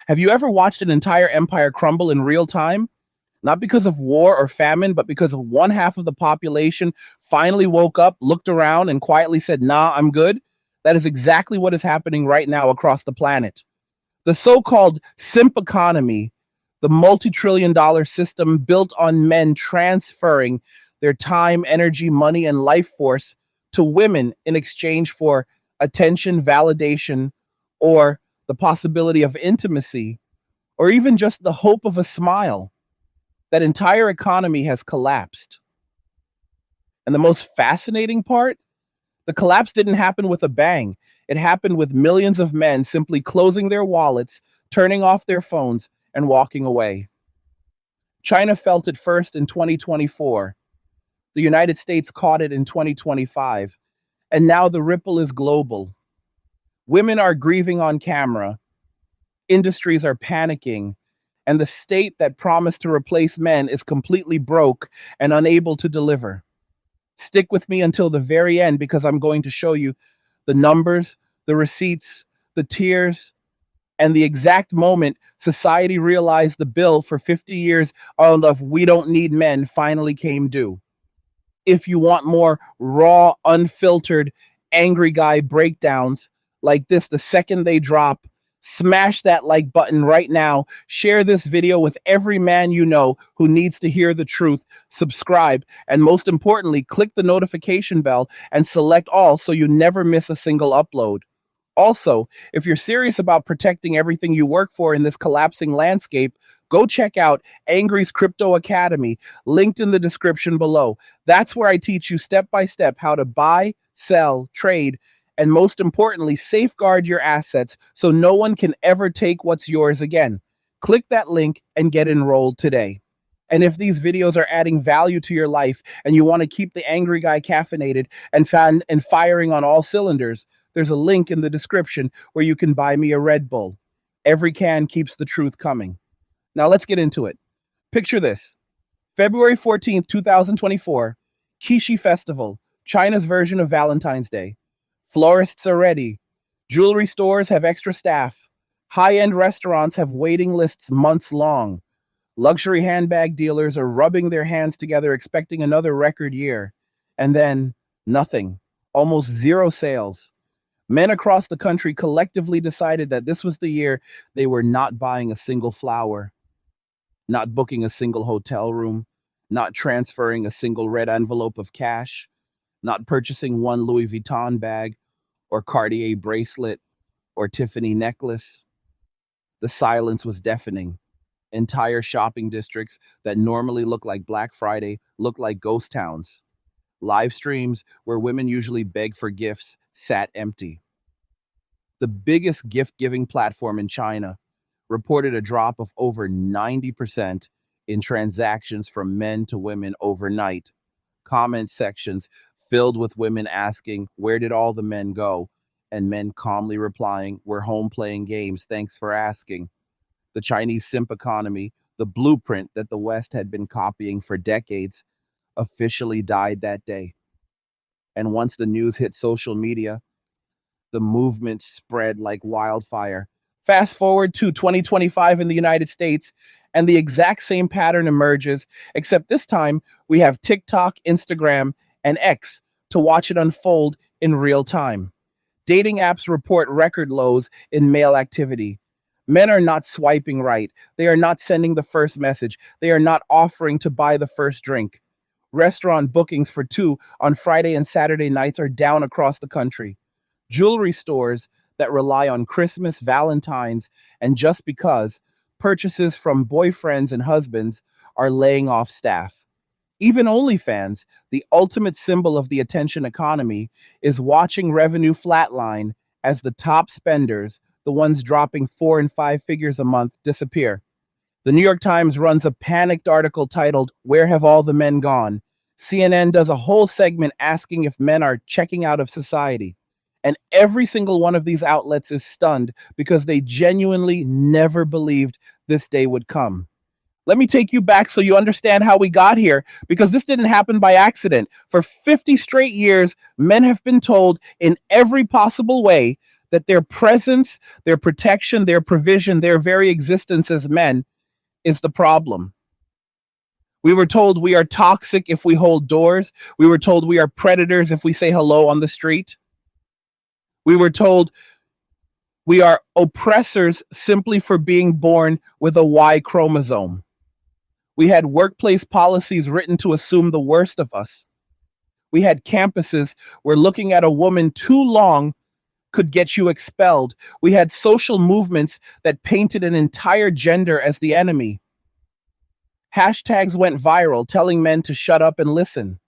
Have you ever watched an entire empire crumble in real time? Not because of war or famine, but because of one half of the population finally woke up, looked around, and quietly said, "Nah, I'm good." That is exactly what is happening right now across the planet. The so called Simp economy, the multi trillion dollar system built on men transferring their time, energy, money, and life force to women in exchange for attention, validation, or the possibility of intimacy, or even just the hope of a smile. That entire economy has collapsed. And the most fascinating part, the collapse didn't happen with a bang. It happened with millions of men simply closing their wallets, turning off their phones, and walking away. China felt it first in 2024. The United States caught it in 2025. And now the ripple is global. Women are grieving on camera, industries are panicking, and the state that promised to replace men is completely broke and unable to deliver. Stick with me until the very end because I'm going to show you the numbers, the receipts, the tears, and the exact moment society realized the bill for 50 years of "we don't need men" finally came due. If you want more raw, unfiltered, angry guy breakdowns like this the second they drop, smash that like button right now. Share this video with every man you know who needs to hear the truth. Subscribe, and most importantly, click the notification bell and select all so you never miss a single upload. Also, if you're serious about protecting everything you work for in this collapsing landscape, go check out Angry's Crypto Academy, linked in the description below. That's where I teach you step by step how to buy, sell, trade, and most importantly, safeguard your assets so no one can ever take what's yours again. Click that link and get enrolled today. And if these videos are adding value to your life and you want to keep the angry guy caffeinated and firing on all cylinders, there's a link in the description where you can buy me a Red Bull. Every can keeps the truth coming. Now let's get into it. Picture this: February 14th, 2024, Qixi Festival, China's version of Valentine's Day. Florists are ready. Jewelry stores have extra staff. High end restaurants have waiting lists months long. Luxury handbag dealers are rubbing their hands together, expecting another record year. And then nothing, almost zero sales. Men across the country collectively decided that this was the year they were not buying a single flower, not booking a single hotel room, not transferring a single red envelope of cash, not purchasing one Louis Vuitton bag or Cartier bracelet or Tiffany necklace. The silence was deafening. Entire shopping districts that normally look like Black Friday look like ghost towns. Live streams where women usually beg for gifts sat empty. The biggest gift giving platform in China reported a drop of over 90% in transactions from men to women overnight. Comment sections filled with women asking, "Where did all the men go?" And men calmly replying, "We're home playing games. Thanks for asking." The Chinese simp economy, the blueprint that the West had been copying for decades, officially died that day. And once the news hit social media, the movement spread like wildfire. Fast forward to 2025 in the United States, and the exact same pattern emerges, except this time we have TikTok, Instagram, and X to watch it unfold in real time. Dating apps report record lows in male activity. Men are not swiping right. They are not sending the first message. They are not offering to buy the first drink. Restaurant bookings for two on Friday and Saturday nights are down across the country. Jewelry stores that rely on Christmas, Valentine's, and just because purchases from boyfriends and husbands are laying off staff. Even OnlyFans, the ultimate symbol of the attention economy, is watching revenue flatline as the top spenders, the ones dropping 4 and 5 figures a month, disappear. The New York Times runs a panicked article titled, "Where Have All the Men Gone?" CNN does a whole segment asking if men are checking out of society. And every single one of these outlets is stunned because they genuinely never believed this day would come. Let me take you back so you understand how we got here, because this didn't happen by accident. For 50 straight years, men have been told in every possible way that their presence, their protection, their provision, their very existence as men is the problem. We were told we are toxic if we hold doors. We were told we are predators if we say hello on the street. We were told we are oppressors simply for being born with a Y chromosome. We had workplace policies written to assume the worst of us. We had campuses where looking at a woman too long could get you expelled. We had social movements that painted an entire gender as the enemy. Hashtags went viral telling men to shut up and listen.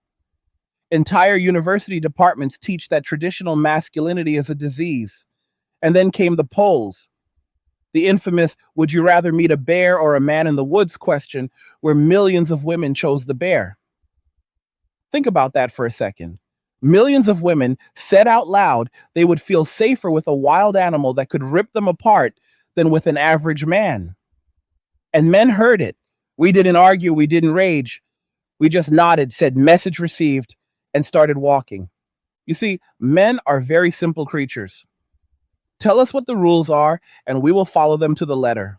Entire university departments teach that traditional masculinity is a disease. And then came the polls, the infamous would you rather meet a bear or a man in the woods question, where millions of women chose the bear. Think about that for a second. Millions of women said out loud they would feel safer with a wild animal that could rip them apart than with an average man. And men heard it. We didn't argue, we didn't rage. We just nodded, said message received, and started walking. You see, men are very simple creatures. Tell us what the rules are, and we will follow them to the letter.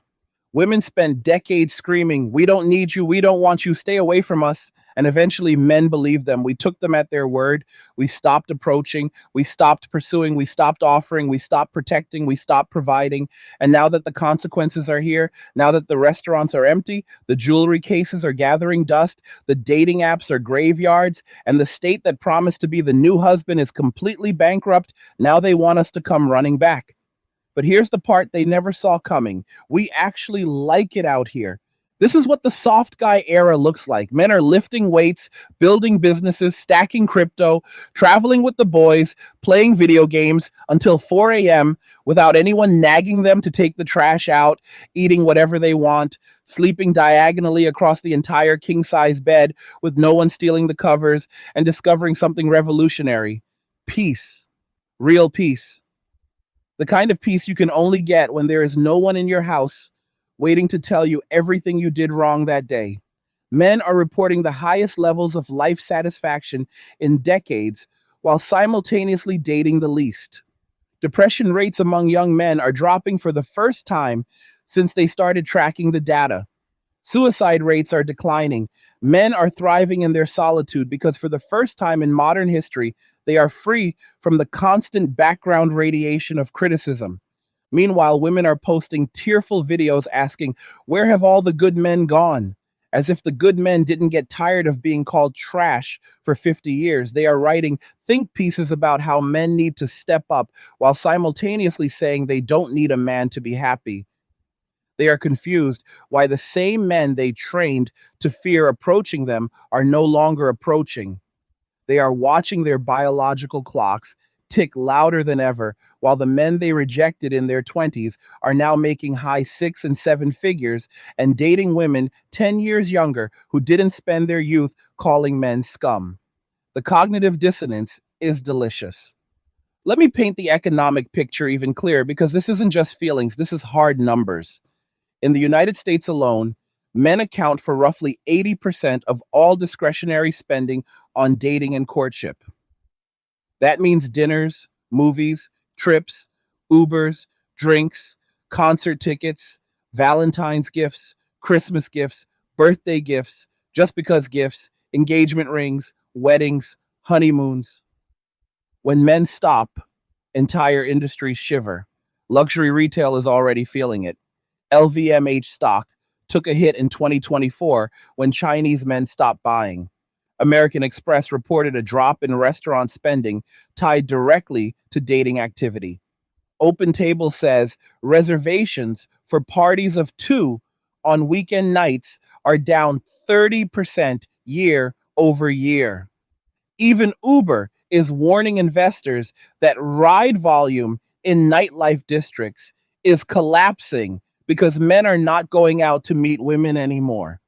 Women spend decades screaming, we don't need you, we don't want you, stay away from us. And eventually men believed them. We took them at their word. We stopped approaching, we stopped pursuing, we stopped offering, we stopped protecting, we stopped providing. And now that the consequences are here, now that the restaurants are empty, the jewelry cases are gathering dust, the dating apps are graveyards, and the state that promised to be the new husband is completely bankrupt, now they want us to come running back. But here's the part they never saw coming. We actually like it out here. This is what the soft guy era looks like. Men are lifting weights, building businesses, stacking crypto, traveling with the boys, playing video games until 4 a.m. without anyone nagging them to take the trash out, eating whatever they want, sleeping diagonally across the entire king size bed with no one stealing the covers, and discovering something revolutionary: peace, real peace. The kind of peace you can only get when there is no one in your house waiting to tell you everything you did wrong that day. Men are reporting the highest levels of life satisfaction in decades while simultaneously dating the least. Depression rates among young men are dropping for the first time since they started tracking the data. Suicide rates are declining. Men are thriving in their solitude because for the first time in modern history, they are free from the constant background radiation of criticism. Meanwhile, women are posting tearful videos asking, where have all the good men gone? As if the good men didn't get tired of being called trash for 50 years. They are writing think pieces about how men need to step up while simultaneously saying they don't need a man to be happy. They are confused why the same men they trained to fear approaching them are no longer approaching. They are watching their biological clocks tick louder than ever, while the men they rejected in their 20s are now making high 6 and 7 figures and dating women 10 years younger who didn't spend their youth calling men scum. The cognitive dissonance is delicious. Let me paint the economic picture even clearer because this isn't just feelings, this is hard numbers. In the United States alone, men account for roughly 80% of all discretionary spending on dating and courtship. That means dinners, movies, trips, Ubers, drinks, concert tickets, Valentine's gifts, Christmas gifts, birthday gifts, just because gifts, engagement rings, weddings, honeymoons. When men stop, entire industries shiver. Luxury retail is already feeling it. LVMH stock took a hit in 2024 when Chinese men stopped buying. American Express reported a drop in restaurant spending tied directly to dating activity. Open Table says reservations for parties of two on weekend nights are down 30% year over year. Even Uber is warning investors that ride volume in nightlife districts is collapsing because men are not going out to meet women anymore.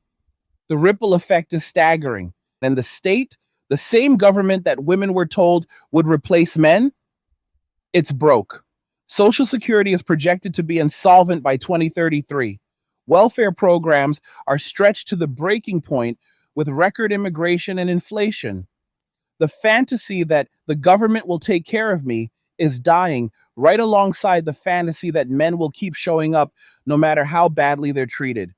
The ripple effect is staggering. And the state, the same government that women were told would replace men, it's broke. Social Security is projected to be insolvent by 2033. Welfare programs are stretched to the breaking point with record immigration and inflation. The fantasy that the government will take care of me is dying right alongside the fantasy that men will keep showing up no matter how badly they're treated.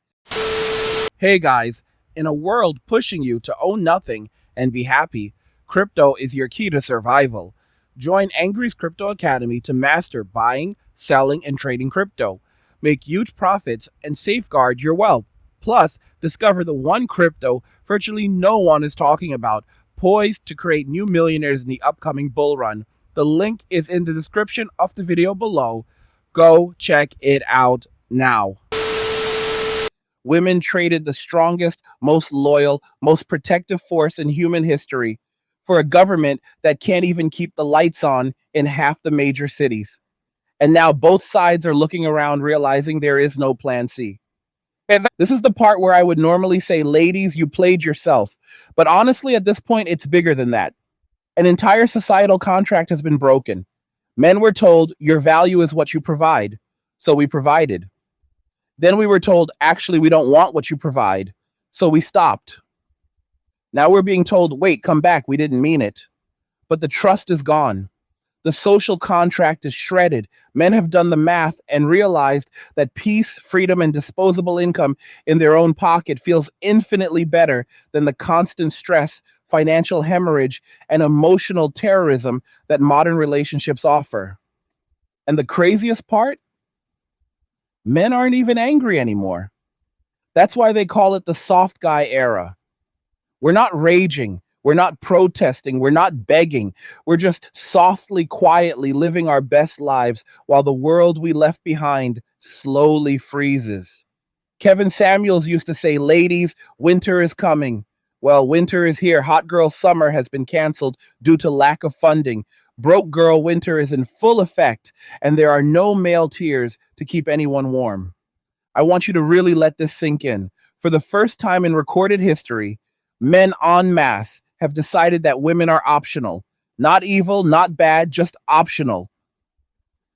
Hey guys, in a world pushing you to own nothing and be happy, crypto is your key to survival. Join Angry's Crypto Academy to master buying, selling, and trading crypto. Make huge profits and safeguard your wealth. Plus, discover the one crypto virtually no one is talking about, poised to create new millionaires in the upcoming bull run. The link is in the description of the video below. Go check it out now. Women traded the strongest, most loyal, most protective force in human history for a government that can't even keep the lights on in half the major cities. And now both sides are looking around, realizing there is no plan C. This is the part where I would normally say, ladies, you played yourself. But honestly, at this point, it's bigger than that. An entire societal contract has been broken. Men were told, your value is what you provide. So we provided. Then we were told, actually, we don't want what you provide. So we stopped. Now we're being told, wait, come back. We didn't mean it. But the trust is gone. The social contract is shredded. Men have done the math and realized that peace, freedom, and disposable income in their own pocket feels infinitely better than the constant stress, financial hemorrhage, and emotional terrorism that modern relationships offer. And the craziest part? Men aren't even angry anymore. That's why they call it the soft guy era. We're not raging. We're not protesting. We're not begging. We're just softly, quietly living our best lives while the world we left behind slowly freezes. Kevin Samuels used to say, ladies, winter is coming. Well, winter is here. Hot girl summer has been canceled due to lack of funding. Broke girl winter is in full effect, and there are no male tears to keep anyone warm. I want you to really let this sink in. For the first time in recorded history, men en masse have decided that women are optional. Not evil, not bad, just optional.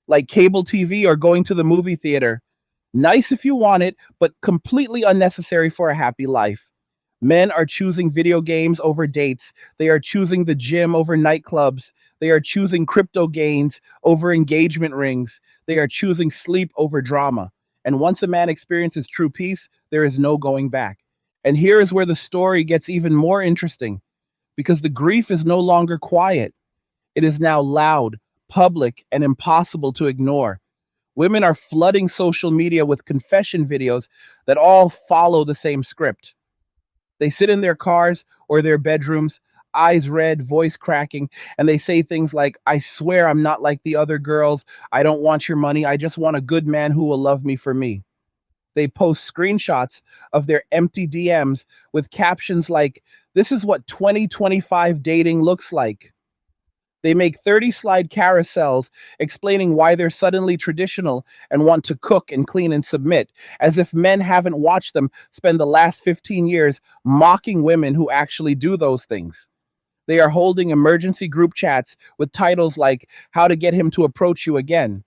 Like cable TV or going to the movie theater. Nice if you want it, but completely unnecessary for a happy life. Men are choosing video games over dates. They are choosing the gym over nightclubs. They are choosing crypto gains over engagement rings. They are choosing sleep over drama. And once a man experiences true peace, there is no going back. And here is where the story gets even more interesting because the grief is no longer quiet. It is now loud, public, and impossible to ignore. Women are flooding social media with confession videos that all follow the same script. They sit in their cars or their bedrooms, eyes red, voice cracking, and they say things like, I swear I'm not like the other girls. I don't want your money. I just want a good man who will love me for me. They post screenshots of their empty DMs with captions like, this is what 2025 dating looks like. They make 30-slide carousels explaining why they're suddenly traditional and want to cook and clean and submit, as if men haven't watched them spend the last 15 years mocking women who actually do those things. They are holding emergency group chats with titles like How to Get Him to Approach You Again.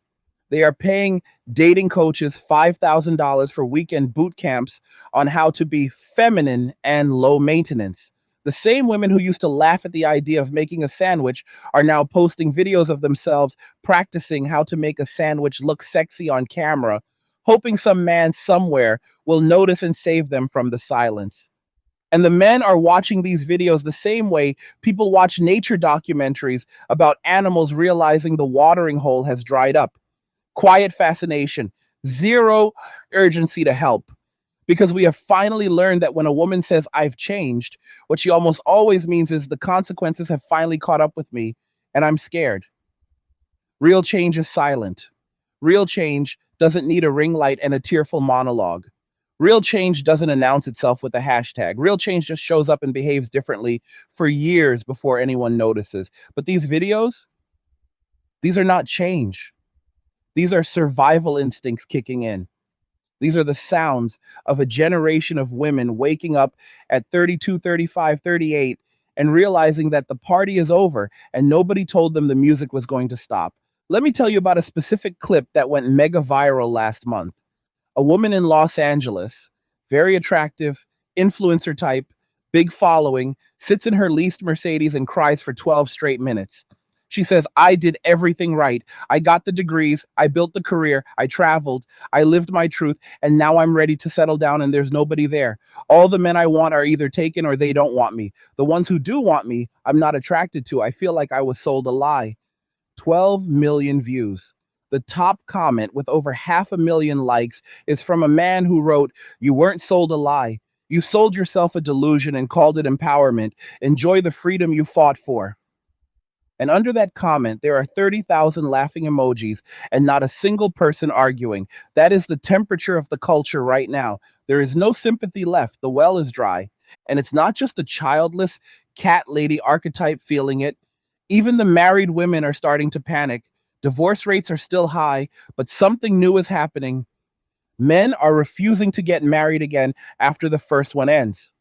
They are paying dating coaches $5,000 for weekend boot camps on how to be feminine and low maintenance. The same women who used to laugh at the idea of making a sandwich are now posting videos of themselves practicing how to make a sandwich look sexy on camera, hoping some man somewhere will notice and save them from the silence. And the men are watching these videos the same way people watch nature documentaries about animals realizing the watering hole has dried up. Quiet fascination, zero urgency to help. Because we have finally learned that when a woman says, I've changed, what she almost always means is the consequences have finally caught up with me and I'm scared. Real change is silent. Real change doesn't need a ring light and a tearful monologue. Real change doesn't announce itself with a hashtag. Real change just shows up and behaves differently for years before anyone notices. But these videos, these are not change. These are survival instincts kicking in. These are the sounds of a generation of women waking up at 32, 35, 38 and realizing that the party is over and nobody told them the music was going to stop. Let me tell you about a specific clip that went mega viral last month. A woman in Los Angeles, very attractive, influencer type, big following, sits in her leased Mercedes and cries for 12 straight minutes. She says, I did everything right. I got the degrees. I built the career. I traveled. I lived my truth. And now I'm ready to settle down and there's nobody there. All the men I want are either taken or they don't want me. The ones who do want me, I'm not attracted to. I feel like I was sold a lie. 12 million views. The top comment with over 500,000 likes is from a man who wrote, You weren't sold a lie. You sold yourself a delusion and called it empowerment. Enjoy the freedom you fought for. And under that comment, there are 30,000 laughing emojis and not a single person arguing. That is the temperature of the culture right now. There is no sympathy left. The well is dry. And it's not just the childless cat lady archetype feeling it. Even the married women are starting to panic. Divorce rates are still high, but something new is happening. Men are refusing to get married again after the first one ends.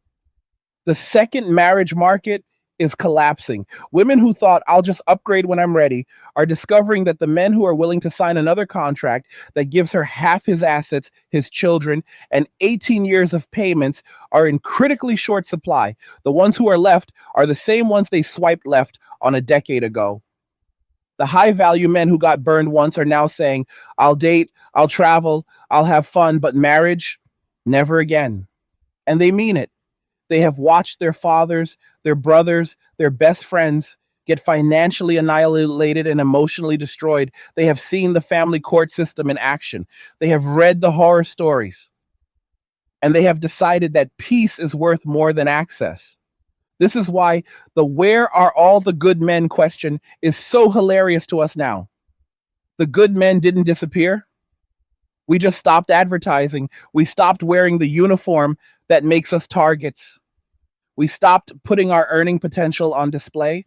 The second marriage market is collapsing. Women who thought I'll just upgrade when I'm ready are discovering that the men who are willing to sign another contract that gives her half his assets, his children, and 18 years of payments are in critically short supply. The ones who are left are the same ones they swiped left on a decade ago. The high value men who got burned once are now saying, I'll date, I'll travel, I'll have fun, but marriage, never again. And they mean it. They have watched their fathers, their brothers, their best friends get financially annihilated and emotionally destroyed. They have seen the family court system in action. They have read the horror stories. And they have decided that peace is worth more than access. This is why the where are all the good men question is so hilarious to us now. The good men didn't disappear. We just stopped advertising. We stopped wearing the uniform that makes us targets. We stopped putting our earning potential on display.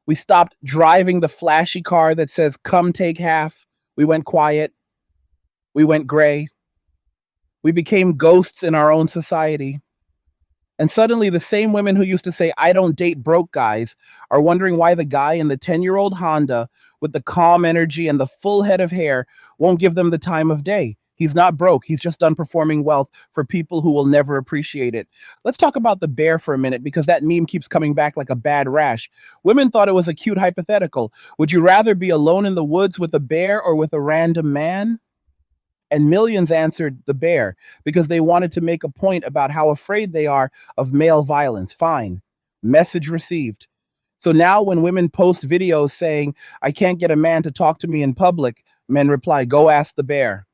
We stopped driving the flashy car that says, come take half. We went quiet. We went gray. We became ghosts in our own society. And suddenly, the same women who used to say, I don't date broke guys, are wondering why the guy in the 10-year-old Honda with the calm energy and the full head of hair won't give them the time of day. He's not broke. He's just done performing wealth for people who will never appreciate it. Let's talk about the bear for a minute because that meme keeps coming back like a bad rash. Women thought it was a cute hypothetical. Would you rather be alone in the woods with a bear or with a random man? And millions answered the bear because they wanted to make a point about how afraid they are of male violence. Fine. Message received. So now when women post videos saying, I can't get a man to talk to me in public, men reply, go ask the bear.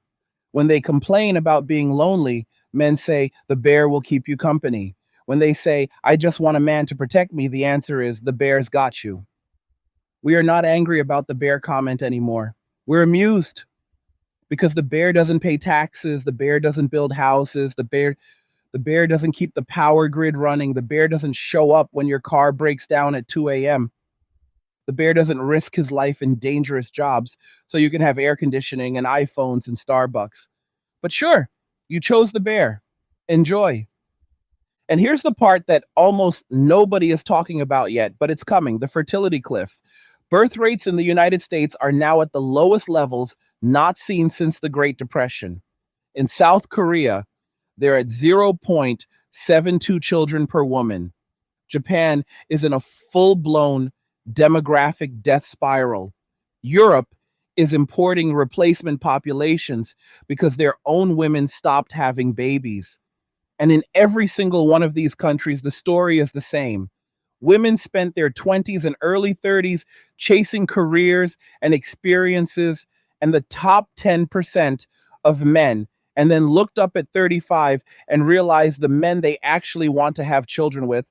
When they complain about being lonely, men say, the bear will keep you company. When they say, I just want a man to protect me, the answer is, the bear's got you. We are not angry about the bear comment anymore. We're amused because the bear doesn't pay taxes, the bear doesn't build houses, the bear doesn't keep the power grid running, the bear doesn't show up when your car breaks down at 2 a.m. The bear doesn't risk his life in dangerous jobs so you can have air conditioning and iPhones and Starbucks. But sure, you chose the bear. Enjoy. And here's the part that almost nobody is talking about yet, but it's coming, the fertility cliff. Birth rates in the United States are now at the lowest levels not seen since the Great Depression. In South Korea, they're at 0.72 children per woman. Japan is in a full blown demographic death spiral. Europe is importing replacement populations because their own women stopped having babies. And in every single one of these countries, the story is the same. Women spent their 20s and early 30s chasing careers and experiences, and the top 10% of men, and then looked up at 35 and realized the men they actually want to have children with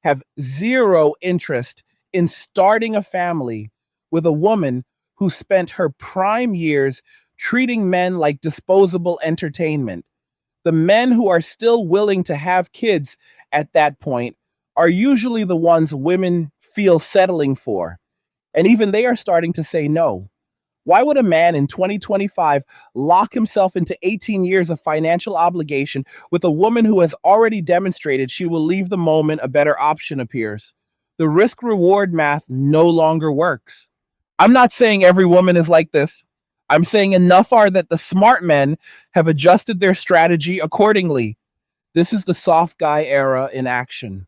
have zero interest in starting a family with a woman who spent her prime years treating men like disposable entertainment. The men who are still willing to have kids at that point are usually the ones women feel settling for. And even they are starting to say no. Why would a man in 2025 lock himself into 18 years of financial obligation with a woman who has already demonstrated she will leave the moment a better option appears? The risk reward math no longer works. I'm not saying every woman is like this. I'm saying enough are that the smart men have adjusted their strategy accordingly. This is the soft guy era in action.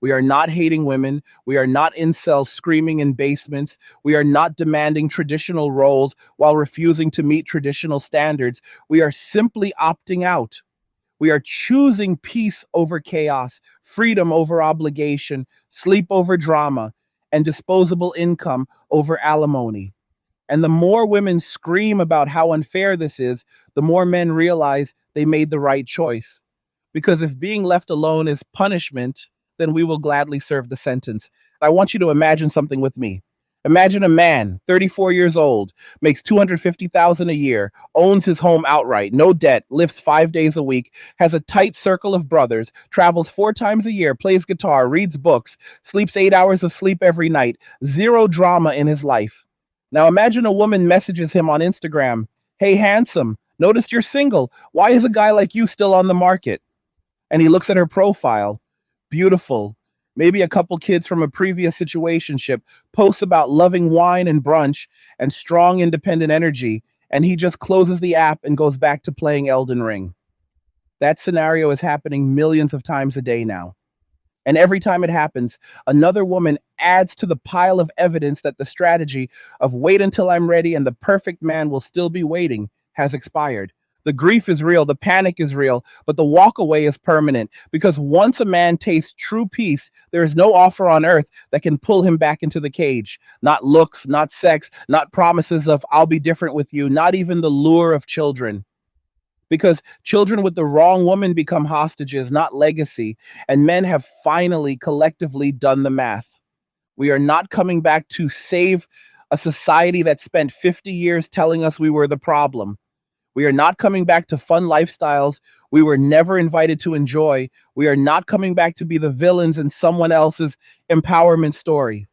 We are not hating women. We are not incels screaming in basements. We are not demanding traditional roles while refusing to meet traditional standards. We are simply opting out. We are choosing peace over chaos, freedom over obligation, sleep over drama, and disposable income over alimony. And the more women scream about how unfair this is, the more men realize they made the right choice. Because if being left alone is punishment, then we will gladly serve the sentence. I want you to imagine something with me. Imagine a man, 34 years old, makes 250,000 a year, owns his home outright, no debt, lifts 5 days a week, has a tight circle of brothers, travels 4 times a year, plays guitar, reads books, sleeps 8 hours of sleep every night, zero drama in his life. Now imagine a woman messages him on Instagram, "Hey handsome, noticed you're single. Why is a guy like you still on the market?" And he looks at her profile, beautiful, maybe a couple kids from a previous situationship, posts about loving wine and brunch and strong independent energy, and he just closes the app and goes back to playing Elden Ring. That scenario is happening millions of times a day now. And every time it happens, another woman adds to the pile of evidence that the strategy of wait until I'm ready and the perfect man will still be waiting has expired. The grief is real, the panic is real, but the walk away is permanent because once a man tastes true peace, there is no offer on earth that can pull him back into the cage. Not looks, not sex, not promises of I'll be different with you, not even the lure of children, because children with the wrong woman become hostages, not legacy. And men have finally collectively done the math. We are not coming back to save a society that spent 50 years telling us we were the problem. We are not coming back to fun lifestyles we were never invited to enjoy. We are not coming back to be the villains in someone else's empowerment story.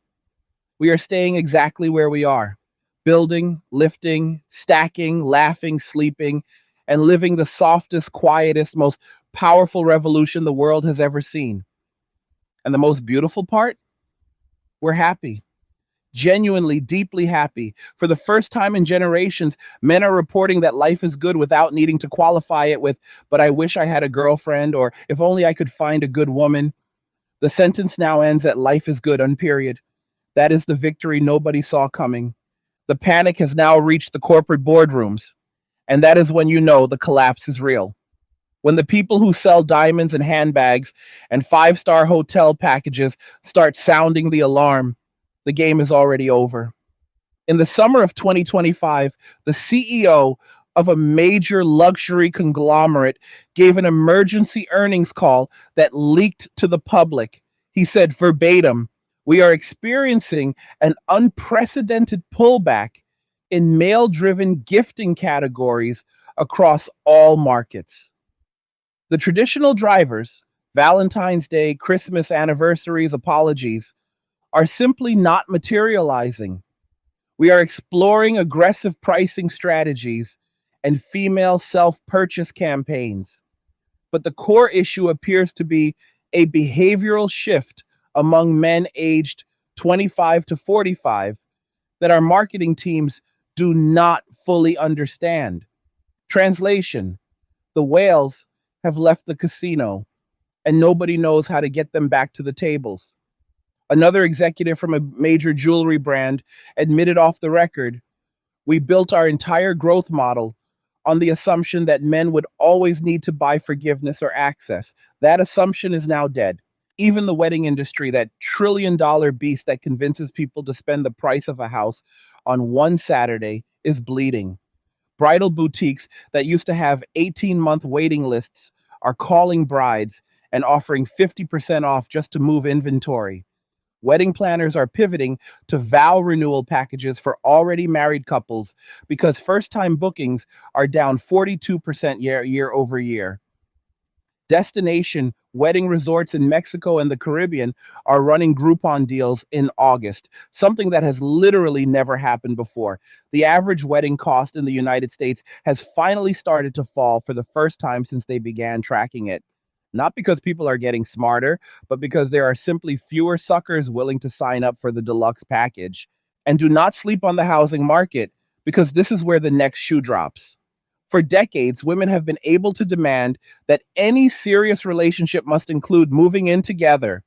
We are staying exactly where we are, building, lifting, stacking, laughing, sleeping, and living the softest, quietest, most powerful revolution the world has ever seen. And the most beautiful part? We're happy. Genuinely, deeply happy. For the first time in generations, men are reporting that life is good without needing to qualify it with, but I wish I had a girlfriend, or if only I could find a good woman. The sentence now ends at life is good, unperiod. That is the victory nobody saw coming. The panic has now reached the corporate boardrooms, and that is when you know the collapse is real. When the people who sell diamonds and handbags and five-star hotel packages start sounding the alarm, the game is already over. In the summer of 2025, the CEO of a major luxury conglomerate gave an emergency earnings call that leaked to the public. He said verbatim, "We are experiencing an unprecedented pullback in male driven gifting categories across all markets. The traditional drivers, Valentine's Day, Christmas, anniversaries, apologies, are simply not materializing. We are exploring aggressive pricing strategies and female self purchase campaigns. But the core issue appears to be a behavioral shift among men aged 25 to 45 that our marketing teams do not fully understand." Translation: the whales have left the casino and nobody knows how to get them back to the tables. Another executive from a major jewelry brand admitted off the record, "We built our entire growth model on the assumption that men would always need to buy forgiveness or access. That assumption is now dead." Even the wedding industry, that trillion-dollar beast that convinces people to spend the price of a house on one Saturday, is bleeding. Bridal boutiques that used to have 18-month waiting lists are calling brides and offering 50% off just to move inventory. Wedding planners are pivoting to vow renewal packages for already married couples because first time bookings are down 42% year over year. Destination wedding resorts in Mexico and the Caribbean are running Groupon deals in August, something that has literally never happened before. The average wedding cost in the United States has finally started to fall for the first time since they began tracking it. Not because people are getting smarter, but because there are simply fewer suckers willing to sign up for the deluxe package. And do not sleep on the housing market, because this is where the next shoe drops. For decades, women have been able to demand that any serious relationship must include moving in together.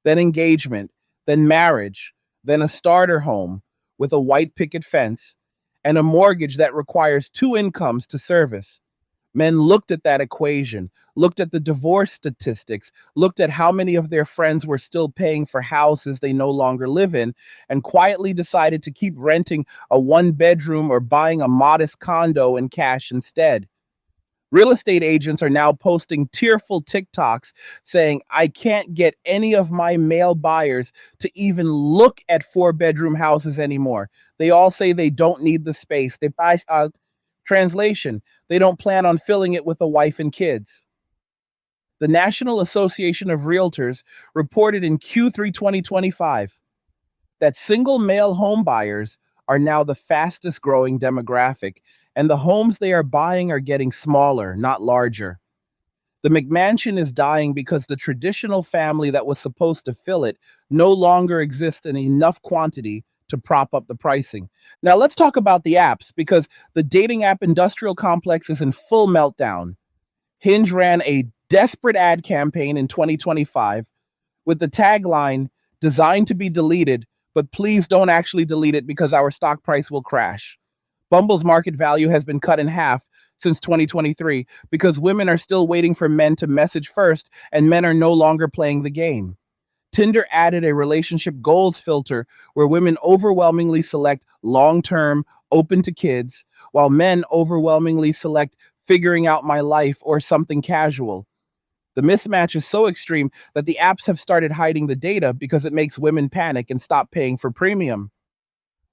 then engagement, then marriage, then a starter home with a white picket fence, and a mortgage that requires two incomes to service. Men looked at that equation, looked at the divorce statistics, looked at how many of their friends were still paying for houses they no longer live in, and quietly decided to keep renting a one bedroom or buying a modest condo in cash instead. Real estate agents are now posting tearful TikToks saying, I can't get any of my male buyers to even look at four-bedroom houses anymore. They all say they don't need the space. They buy, translation, they don't plan on filling it with a wife and kids. The National Association of Realtors reported in Q3 2025 that single male home buyers are now the fastest growing demographic, and the homes they are buying are getting smaller, not larger. The McMansion is dying because the traditional family that was supposed to fill it no longer exists in enough quantity to prop up the pricing. Now, let's talk about the apps because the dating app industrial complex is in full meltdown. Hinge ran a desperate ad campaign in 2025 with the tagline designed to be deleted, but please don't actually delete it because our stock price will crash. Bumble's market value has been cut in half since 2023 because women are still waiting for men to message first and men are no longer playing the game. Tinder added a relationship goals filter where women overwhelmingly select long term, open to kids, while men overwhelmingly select figuring out my life or something casual. The mismatch is so extreme that the apps have started hiding the data because it makes women panic and stop paying for premium.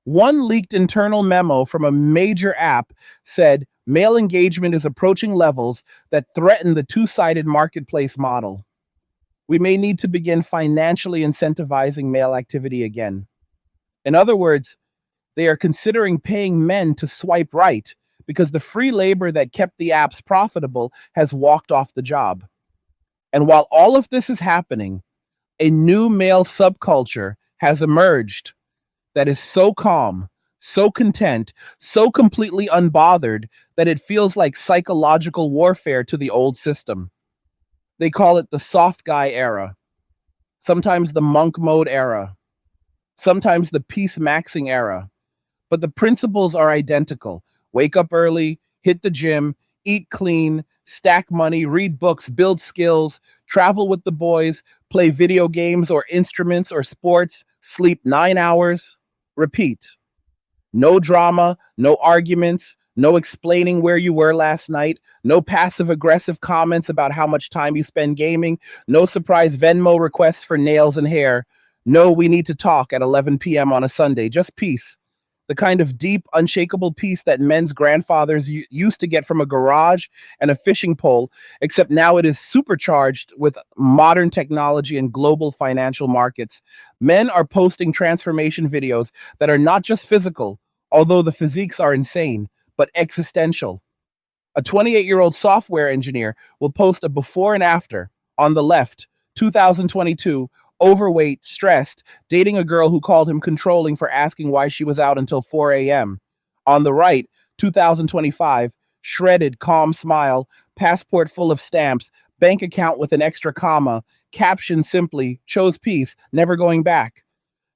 One leaked internal memo from a major app said male engagement is approaching levels that threaten the two sided marketplace model. We may need to begin financially incentivizing male activity again. In other words, they are considering paying men to swipe right because the free labor that kept the apps profitable has walked off the job. And while all of this is happening, a new male subculture has emerged that is so calm, so content, so completely unbothered that it feels like psychological warfare to the old system. They call it the soft guy era, sometimes the monk mode era, sometimes the peace maxing era. But the principles are identical. Wake up early, hit the gym, eat clean, stack money, read books, build skills, travel with the boys, play video games or instruments or sports, sleep 9 hours, repeat. No drama, no arguments, no explaining where you were last night, no passive aggressive comments about how much time you spend gaming, no surprise Venmo requests for nails and hair. No, we need to talk at 11 p.m. on a Sunday. Just peace. The kind of deep, unshakable peace that men's grandfathers used to get from a garage and a fishing pole, except now it is supercharged with modern technology and global financial markets. Men are posting transformation videos that are not just physical, although the physiques are insane, but existential. A 28-year-old software engineer will post a before and after. On the left, 2022, overweight, stressed, dating a girl who called him controlling for asking why she was out until 4 a.m. On the right, 2025, shredded, calm smile, passport full of stamps, bank account with an extra comma, caption simply, chose peace, never going back.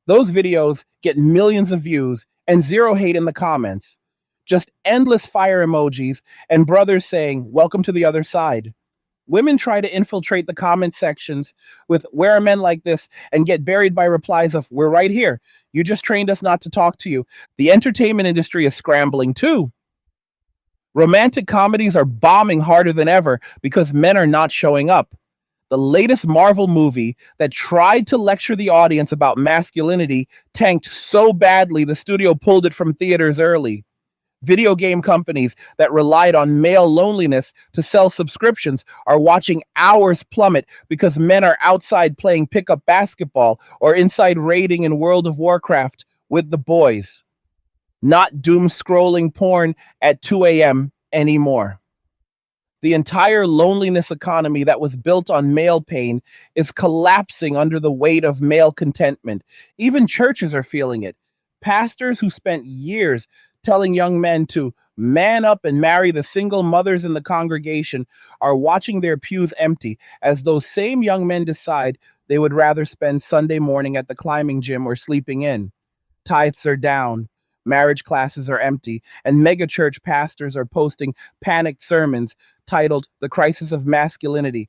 Those videos get millions of views and zero hate in the comments. Just endless fire emojis and brothers saying, welcome to the other side. Women try to infiltrate the comment sections with, where are men like this, and get buried by replies of, we're right here. You just trained us not to talk to you. The entertainment industry is scrambling too. Romantic comedies are bombing harder than ever because men are not showing up. The latest Marvel movie that tried to lecture the audience about masculinity tanked so badly the studio pulled it from theaters early. Video game companies that relied on male loneliness to sell subscriptions are watching hours plummet because men are outside playing pickup basketball or inside raiding in World of Warcraft with the boys, not doom scrolling porn at 2 a.m. anymore. The entire loneliness economy that was built on male pain is collapsing under the weight of male contentment. Even churches are feeling it. Pastors who spent years telling young men to Man up and marry. The single mothers in the congregation are watching their pews empty as those same young men decide they would rather spend Sunday morning at the climbing gym or sleeping in. Tithes are down, marriage classes are empty, and megachurch pastors are posting panicked sermons titled The Crisis of Masculinity.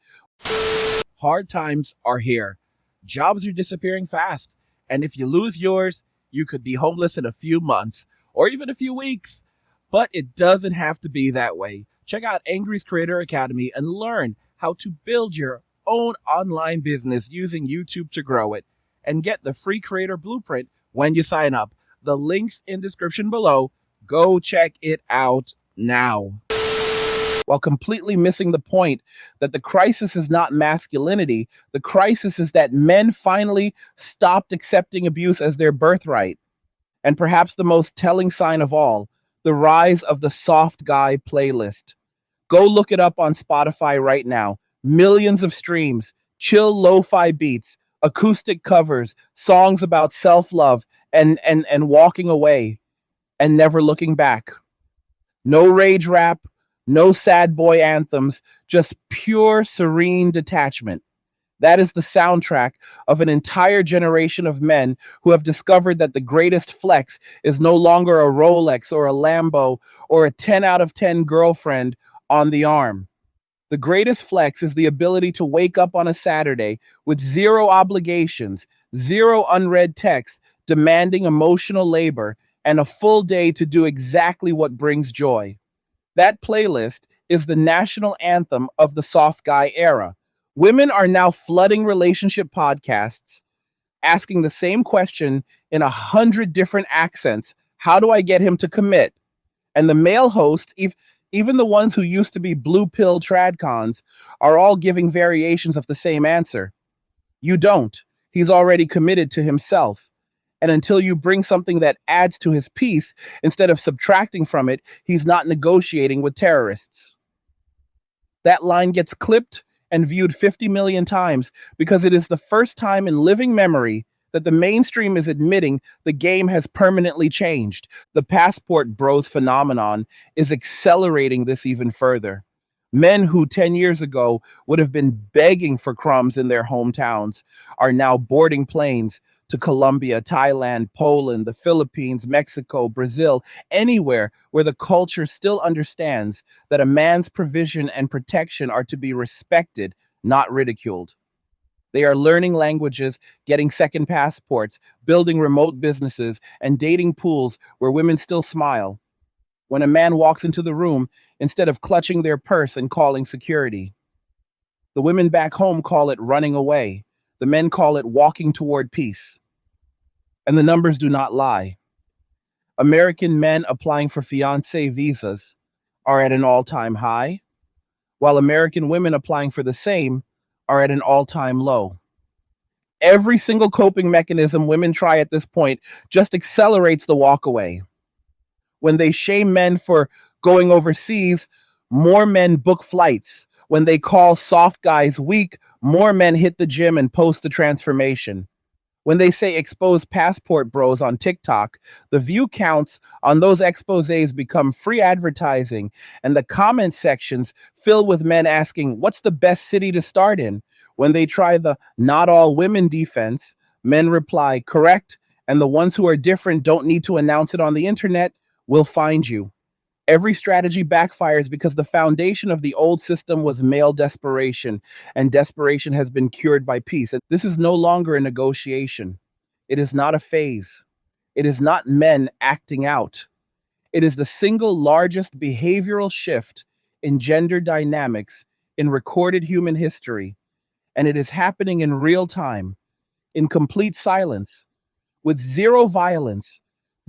Hard times are here. Jobs are disappearing fast. And if you lose yours, you could be homeless in a few months or even a few weeks. But it doesn't have to be that way. Check out Angry's Creator Academy and learn how to build your own online business using YouTube to grow it. And get the free creator blueprint when you sign up. The link's in description below. Go check it out now. While completely missing the point that the crisis is not masculinity, the crisis is that men finally stopped accepting abuse as their birthright. And perhaps the most telling sign of all, the rise of the soft guy playlist. Go look it up on Spotify right now. Millions of streams, chill lo-fi beats, acoustic covers, songs about self-love and walking away and never looking back. No rage rap, no sad boy anthems, just pure serene detachment. That is the soundtrack of an entire generation of men who have discovered that the greatest flex is no longer a Rolex or a Lambo or a 10 out of 10 girlfriend on the arm. The greatest flex is the ability to wake up on a Saturday with zero obligations, zero unread text demanding emotional labor, and a full day to do exactly what brings joy. That playlist is the national anthem of the soft guy era. Women are now flooding relationship podcasts, asking the same question in 100 different accents. How do I get him to commit? And the male hosts, even the ones who used to be blue pill tradcons, are all giving variations of the same answer. You don't. He's already committed to himself. And until you bring something that adds to his peace instead of subtracting from it, he's not negotiating with terrorists. That line gets clipped and viewed 50 million times because it is the first time in living memory that the mainstream is admitting the game has permanently changed. The passport bros phenomenon is accelerating this even further. Men who 10 years ago would have been begging for crumbs in their hometowns are now boarding planes to Colombia, Thailand, Poland, the Philippines, Mexico, Brazil, anywhere where the culture still understands that a man's provision and protection are to be respected, not ridiculed. They are learning languages, getting second passports, building remote businesses, and dating pools where women still smile. When a man walks into the room, instead of clutching their purse and calling security. The women back home call it running away. The men call it walking toward peace. And the numbers do not lie. American men applying for fiancé visas are at an all-time high, while American women applying for the same are at an all-time low. Every single coping mechanism women try at this point just accelerates the walk away. When they shame men for going overseas, more men book flights. When they call soft guys weak, more men hit the gym and post the transformation. When they say expose passport bros on TikTok, the view counts on those exposés become free advertising, and the comment sections fill with men asking, what's the best city to start in? When they try the not all women defense, men reply, correct, and the ones who are different don't need to announce it on the internet, we'll find you. Every strategy backfires because the foundation of the old system was male desperation, and desperation has been cured by peace. And this is no longer a negotiation. It is not a phase. It is not men acting out. It is the single largest behavioral shift in gender dynamics in recorded human history, and it is happening in real time, in complete silence, with zero violence,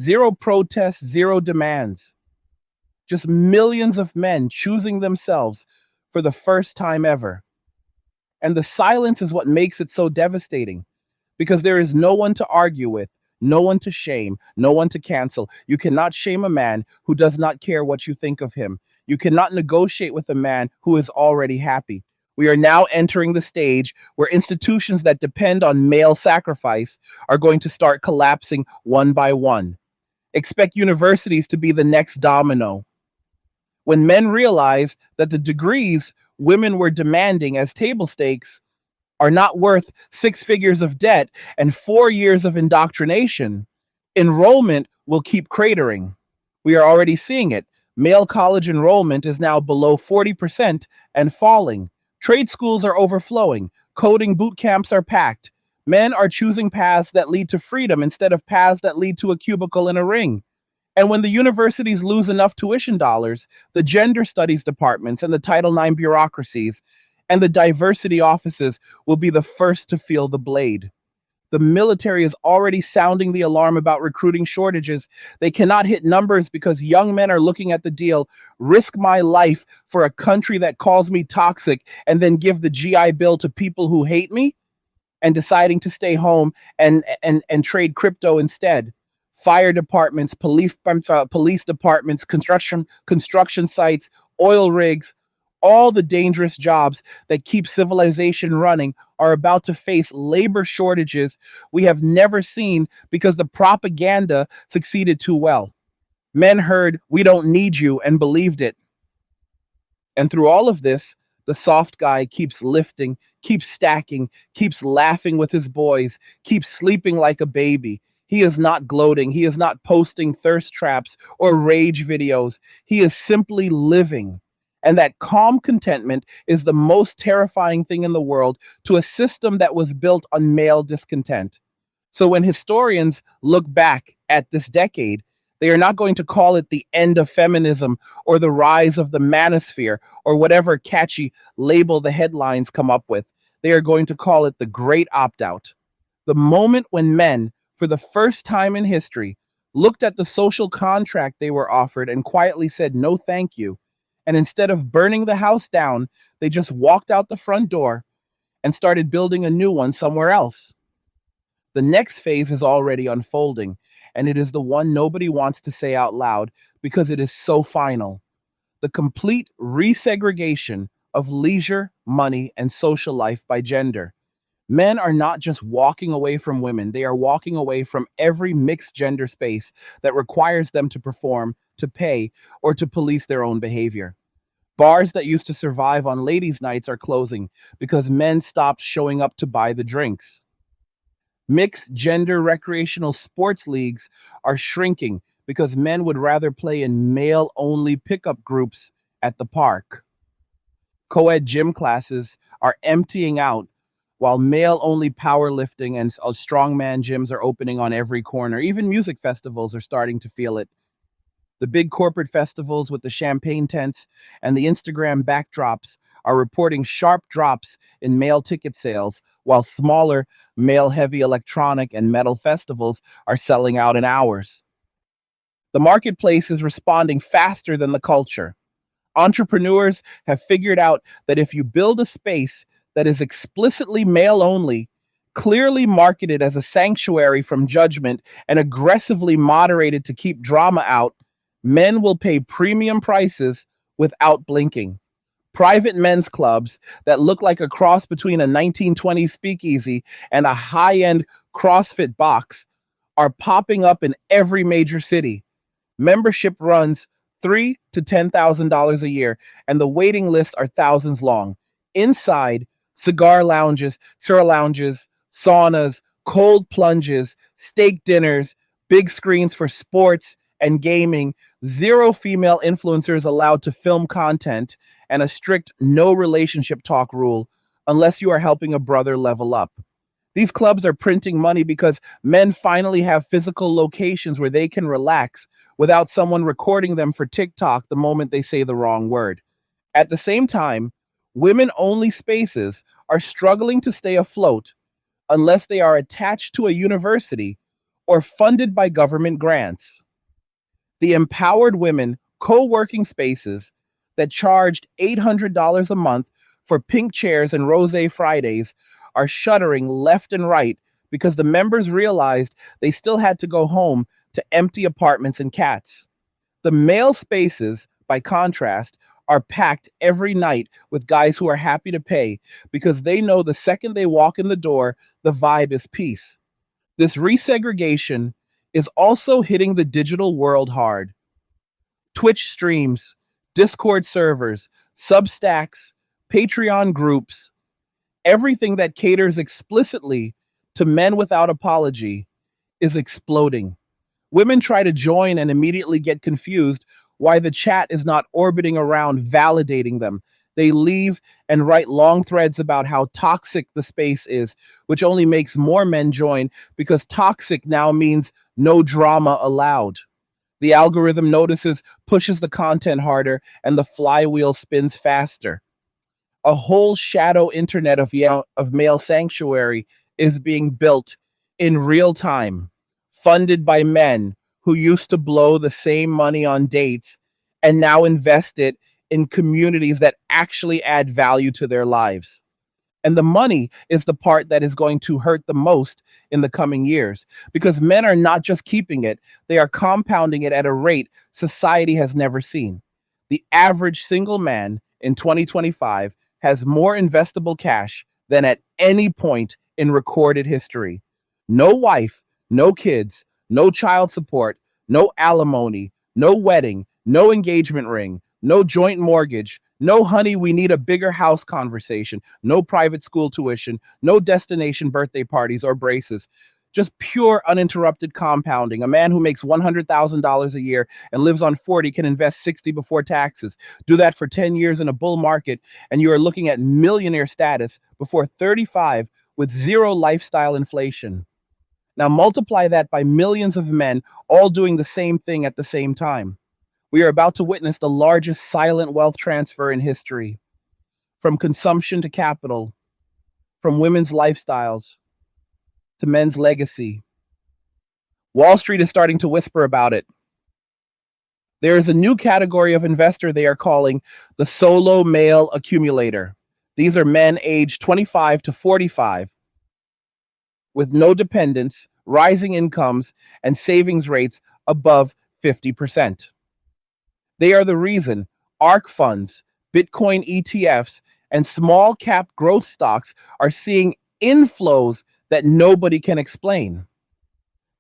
zero protests, zero demands. Just millions of men choosing themselves for the first time ever. And the silence is what makes it so devastating because there is no one to argue with, no one to shame, no one to cancel. You cannot shame a man who does not care what you think of him. You cannot negotiate with a man who is already happy. We are now entering the stage where institutions that depend on male sacrifice are going to start collapsing one by one. Expect universities to be the next domino. When men realize that the degrees women were demanding as table stakes are not worth six figures of debt and 4 years of indoctrination, enrollment will keep cratering. We are already seeing it. Male college enrollment is now below 40% and falling. Trade schools are overflowing. Coding boot camps are packed. Men are choosing paths that lead to freedom instead of paths that lead to a cubicle in a ring. And when the universities lose enough tuition dollars, the gender studies departments and the Title IX bureaucracies and the diversity offices will be the first to feel the blade. The military is already sounding the alarm about recruiting shortages. They cannot hit numbers because young men are looking at the deal, risk my life for a country that calls me toxic, and then give the GI Bill to people who hate me, and deciding to stay home and trade crypto instead. Fire departments, police departments, construction sites, oil rigs, all the dangerous jobs that keep civilization running are about to face labor shortages we have never seen because the propaganda succeeded too well. Men heard, "We don't need you," and believed it. And through all of this, the soft guy keeps lifting, keeps stacking, keeps laughing with his boys, keeps sleeping like a baby. He is not gloating. He is not posting thirst traps or rage videos. He is simply living. And that calm contentment is the most terrifying thing in the world to a system that was built on male discontent. So when historians look back at this decade, they are not going to call it the end of feminism or the rise of the manosphere or whatever catchy label the headlines come up with. They are going to call it the great opt out. The moment when men, for the first time in history, looked at the social contract they were offered and quietly said, "No, thank you." And instead of burning the house down, they just walked out the front door and started building a new one somewhere else. The next phase is already unfolding, and it is the one nobody wants to say out loud because it is so final. The complete resegregation of leisure, money, and social life by gender. Men are not just walking away from women, they are walking away from every mixed gender space that requires them to perform, to pay, or to police their own behavior. Bars that used to survive on ladies' nights are closing because men stopped showing up to buy the drinks. Mixed gender recreational sports leagues are shrinking because men would rather play in male only pickup groups at the park. Co-ed gym classes are emptying out while male only powerlifting and strongman gyms are opening on every corner. Even music festivals are starting to feel it. The big corporate festivals with the champagne tents and the Instagram backdrops are reporting sharp drops in male ticket sales, while smaller male heavy electronic and metal festivals are selling out in hours. The marketplace is responding faster than the culture. Entrepreneurs have figured out that if you build a space that is explicitly male only, clearly marketed as a sanctuary from judgment, and aggressively moderated to keep drama out, men will pay premium prices without blinking. Private men's clubs that look like a cross between a 1920s speakeasy and a high end CrossFit box are popping up in every major city. Membership runs $3,000 to $10,000 a year, and the waiting lists are thousands long. Inside, cigar lounges, saunas, cold plunges, steak dinners, big screens for sports and gaming, zero female influencers allowed to film content, and a strict no relationship talk rule unless you are helping a brother level up. These clubs are printing money because men finally have physical locations where they can relax without someone recording them for TikTok the moment they say the wrong word. At the same time, women only spaces are struggling to stay afloat unless they are attached to a university or funded by government grants. The empowered women co working spaces that charged $800 a month for pink chairs and Rose Fridays are shuttering left and right because the members realized they still had to go home to empty apartments and cats. The male spaces, by contrast, are packed every night with guys who are happy to pay because they know the second they walk in the door, the vibe is peace. This resegregation is also hitting the digital world hard. Twitch streams, Discord servers, Substacks, Patreon groups, everything that caters explicitly to men without apology is exploding. Women try to join and immediately get confused why the chat is not orbiting around validating them. They leave and write long threads about how toxic the space is, which only makes more men join because toxic now means no drama allowed. The algorithm notices, pushes the content harder, and the flywheel spins faster. A whole shadow internet of male sanctuary is being built in real time, funded by men who used to blow the same money on dates and now invest it in communities that actually add value to their lives. And the money is the part that is going to hurt the most in the coming years because men are not just keeping it, they are compounding it at a rate society has never seen. The average single man in 2025 has more investable cash than at any point in recorded history. No wife, no kids, no child support, no alimony, no wedding, no engagement ring, no joint mortgage, no honey, we need a bigger house conversation, no private school tuition, no destination birthday parties or braces. Just pure uninterrupted compounding. A man who makes $100,000 a year and lives on 40 can invest 60 before taxes. Do that for 10 years in a bull market, and you are looking at millionaire status before 35 with zero lifestyle inflation. Now multiply that by millions of men all doing the same thing at the same time. We are about to witness the largest silent wealth transfer in history, from consumption to capital, from women's lifestyles to men's legacy. Wall Street is starting to whisper about it. There is a new category of investor they are calling the solo male accumulator. These are men aged 25 to 45 with no dependents, rising incomes, and savings rates above 50%. They are the reason ARK funds, Bitcoin ETFs, and small cap growth stocks are seeing inflows that nobody can explain.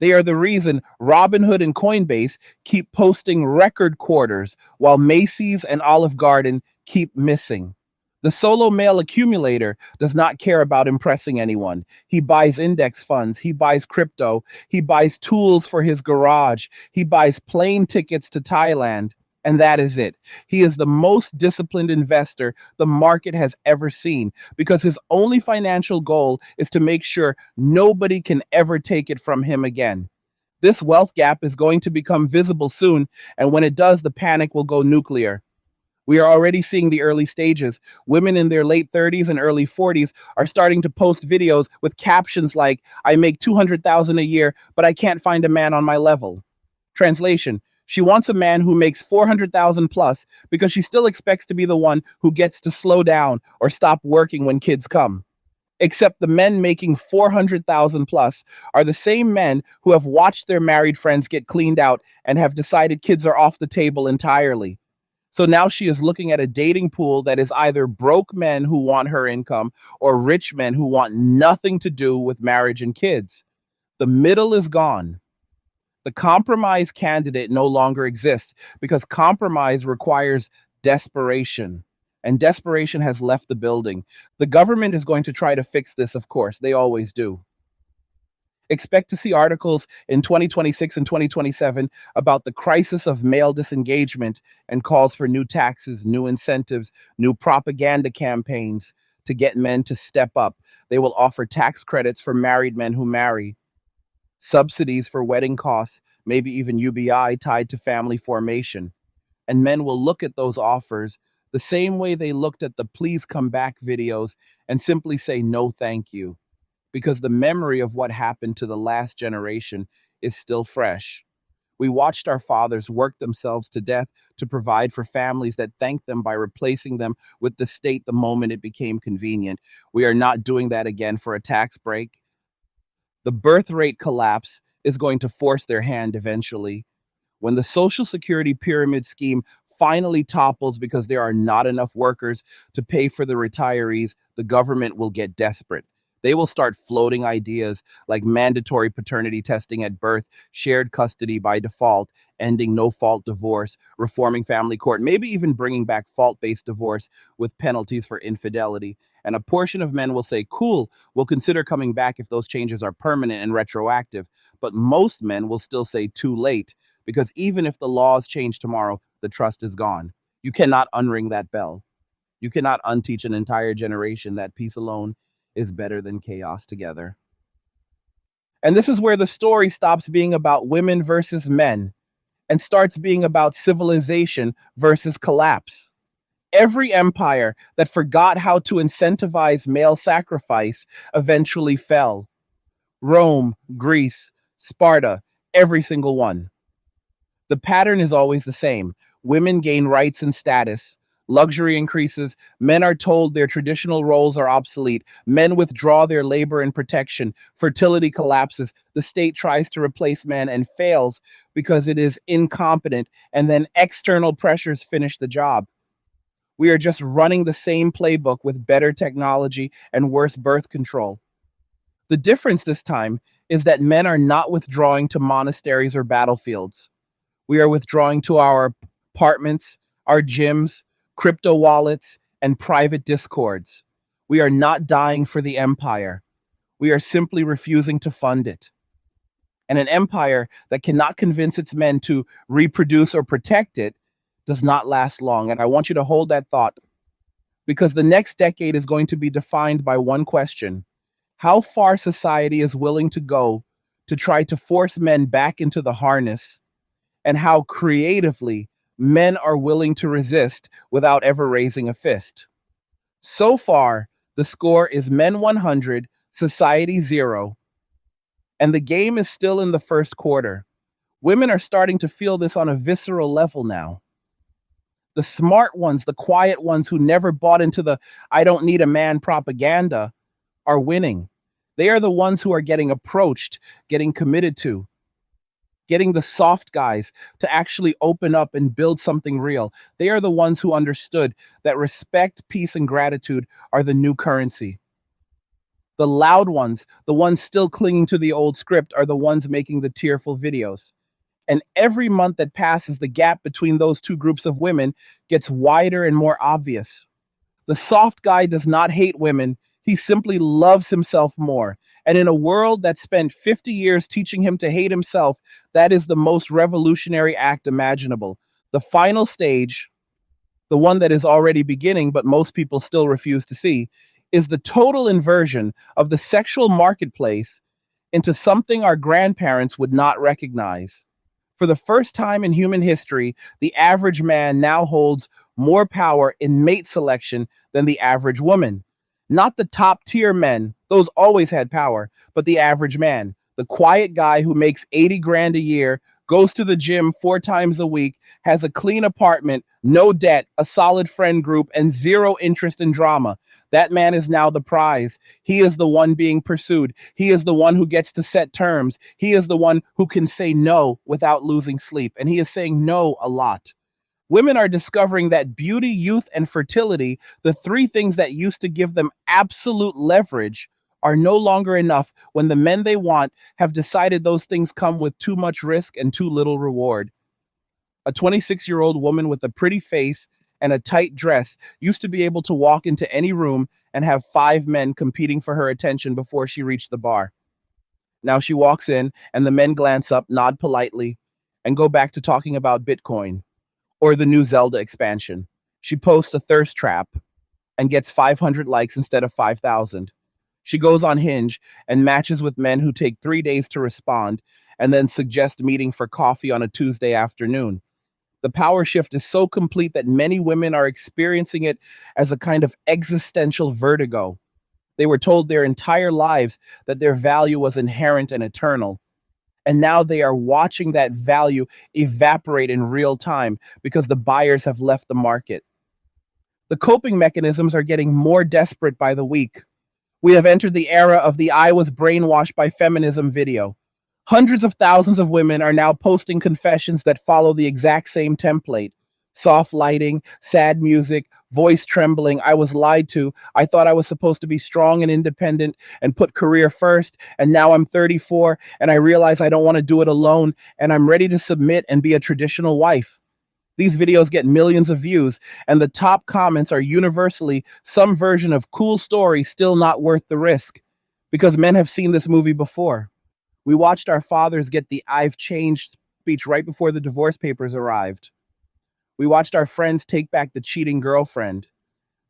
They are the reason Robinhood and Coinbase keep posting record quarters while Macy's and Olive Garden keep missing. The solo male accumulator does not care about impressing anyone. He buys index funds, he buys crypto, he buys tools for his garage, he buys plane tickets to Thailand, and that is it. He is the most disciplined investor the market has ever seen because his only financial goal is to make sure nobody can ever take it from him again. This wealth gap is going to become visible soon, and when it does, the panic will go nuclear. We are already seeing the early stages. Women in their late 30s and early 40s are starting to post videos with captions like, I make 200,000 a year, but I can't find a man on my level. Translation: she wants a man who makes 400,000 plus because she still expects to be the one who gets to slow down or stop working when kids come. Except the men making 400,000 plus are the same men who have watched their married friends get cleaned out and have decided kids are off the table entirely. So now she is looking at a dating pool that is either broke men who want her income or rich men who want nothing to do with marriage and kids. The middle is gone. The compromise candidate no longer exists because compromise requires desperation. And desperation has left the building. The government is going to try to fix this, of course. They always do. Expect to see articles in 2026 and 2027 about the crisis of male disengagement and calls for new taxes, new incentives, new propaganda campaigns to get men to step up. They will offer tax credits for married men who marry, subsidies for wedding costs, maybe even UBI tied to family formation. And men will look at those offers the same way they looked at the please come back videos and simply say no thank you, because the memory of what happened to the last generation is still fresh. We watched our fathers work themselves to death to provide for families that thanked them by replacing them with the state the moment it became convenient. We are not doing that again for a tax break. The birth rate collapse is going to force their hand eventually. When the Social Security pyramid scheme finally topples because there are not enough workers to pay for the retirees, the government will get desperate. They will start floating ideas like mandatory paternity testing at birth, shared custody by default, ending no fault divorce, reforming family court, maybe even bringing back fault based divorce with penalties for infidelity. And a portion of men will say, cool, we'll consider coming back if those changes are permanent and retroactive. But most men will still say, too late, because even if the laws change tomorrow, the trust is gone. You cannot unring that bell. You cannot unteach an entire generation that peace alone is better than chaos together. And this is where the story stops being about women versus men and starts being about civilization versus collapse. Every empire that forgot how to incentivize male sacrifice eventually fell. Rome, Greece, Sparta, every single one. The pattern is always the same. Women gain rights and status. Luxury increases. Men are told their traditional roles are obsolete. Men withdraw their labor and protection. Fertility collapses. The state tries to replace men and fails because it is incompetent. And then external pressures finish the job. We are just running the same playbook with better technology and worse birth control. The difference this time is that men are not withdrawing to monasteries or battlefields. We are withdrawing to our apartments, our gyms, crypto wallets, and private discords. We are not dying for the empire. We are simply refusing to fund it. And an empire that cannot convince its men to reproduce or protect it does not last long. And I want you to hold that thought because the next decade is going to be defined by one question: how far society is willing to go to try to force men back into the harness, and how creatively men are willing to resist without ever raising a fist. So far, the score is men 100, society 0, and the game is still in the first quarter. Women are starting to feel this on a visceral level now. The smart ones, the quiet ones who never bought into the I don't need a man propaganda, are winning. They are the ones who are getting approached, getting committed to, getting the soft guys to actually open up and build something real. They are the ones who understood that respect, peace, and gratitude are the new currency. The loud ones, the ones still clinging to the old script, are the ones making the tearful videos. And every month that passes, the gap between those two groups of women gets wider and more obvious. The soft guy does not hate women, he simply loves himself more. And in a world that spent 50 years teaching him to hate himself, that is the most revolutionary act imaginable. The final stage, the one that is already beginning, but most people still refuse to see, is the total inversion of the sexual marketplace into something our grandparents would not recognize. For the first time in human history, the average man now holds more power in mate selection than the average woman. Not the top tier men, those always had power, but the average man, the quiet guy who makes 80 grand a year, goes to the gym 4 times a week, has a clean apartment, no debt, a solid friend group, and zero interest in drama. That man is now the prize. He is the one being pursued. He is the one who gets to set terms. He is the one who can say no without losing sleep. And he is saying no a lot. Women are discovering that beauty, youth, and fertility, the three things that used to give them absolute leverage, are no longer enough when the men they want have decided those things come with too much risk and too little reward. A 26-year-old woman with a pretty face and a tight dress used to be able to walk into any room and have 5 men competing for her attention before she reached the bar. Now she walks in, and the men glance up, nod politely, and go back to talking about Bitcoin or the new Zelda expansion. She posts a thirst trap and gets 500 likes instead of 5,000. She goes on Hinge and matches with men who take 3 days to respond and then suggest meeting for coffee on a Tuesday afternoon. The power shift is so complete that many women are experiencing it as a kind of existential vertigo. They were told their entire lives that their value was inherent and eternal. And now they are watching that value evaporate in real time because the buyers have left the market. The coping mechanisms are getting more desperate by the week. We have entered the era of the I was brainwashed by feminism video. Hundreds of thousands of women are now posting confessions that follow the exact same template. Soft lighting, sad music, voice trembling. I was lied to. I thought I was supposed to be strong and independent and put career first. And now I'm 34 and I realize I don't want to do it alone. And I'm ready to submit and be a traditional wife. These videos get millions of views, and the top comments are universally some version of cool story still not worth the risk. Because men have seen this movie before. We watched our fathers get the I've changed speech right before the divorce papers arrived. We watched our friends take back the cheating girlfriend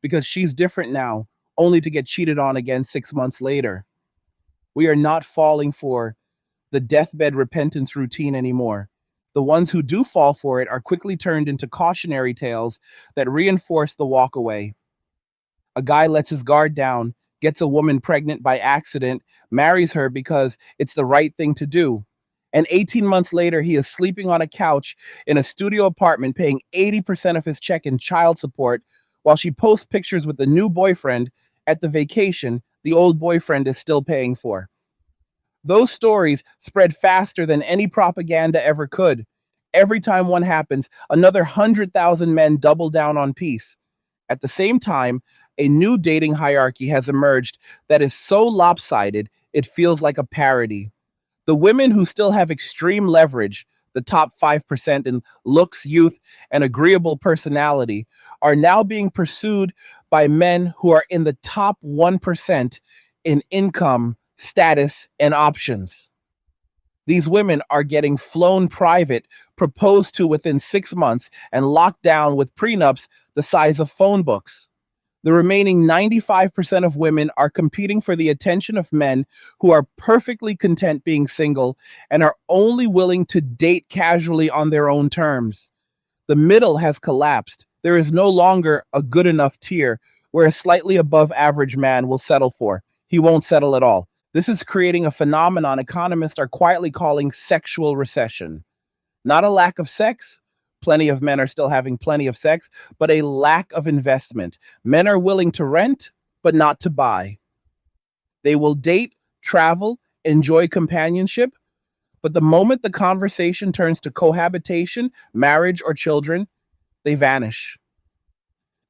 because she's different now, only to get cheated on again 6 months later. We are not falling for the deathbed repentance routine anymore. The ones who do fall for it are quickly turned into cautionary tales that reinforce the walk away. A guy lets his guard down, gets a woman pregnant by accident, marries her because it's the right thing to do. And 18 months later, he is sleeping on a couch in a studio apartment, paying 80% of his check in child support, while she posts pictures with the new boyfriend at the vacation the old boyfriend is still paying for. Those stories spread faster than any propaganda ever could. Every time one happens, another 100,000 men double down on peace. At the same time, a new dating hierarchy has emerged that is so lopsided it feels like a parody. The women who still have extreme leverage, the top 5% in looks, youth, and agreeable personality, are now being pursued by men who are in the top 1% in income, status, and options. These women are getting flown private, proposed to within 6 months, and locked down with prenups the size of phone books. The remaining 95% of women are competing for the attention of men who are perfectly content being single and are only willing to date casually on their own terms. The middle has collapsed. There is no longer a good enough tier where a slightly above average man will settle for. He won't settle at all. This is creating a phenomenon economists are quietly calling sexual recession. Not a lack of sex. Plenty of men are still having plenty of sex, but a lack of investment. Men are willing to rent, but not to buy. They will date, travel, enjoy companionship, but the moment the conversation turns to cohabitation, marriage, or children, they vanish.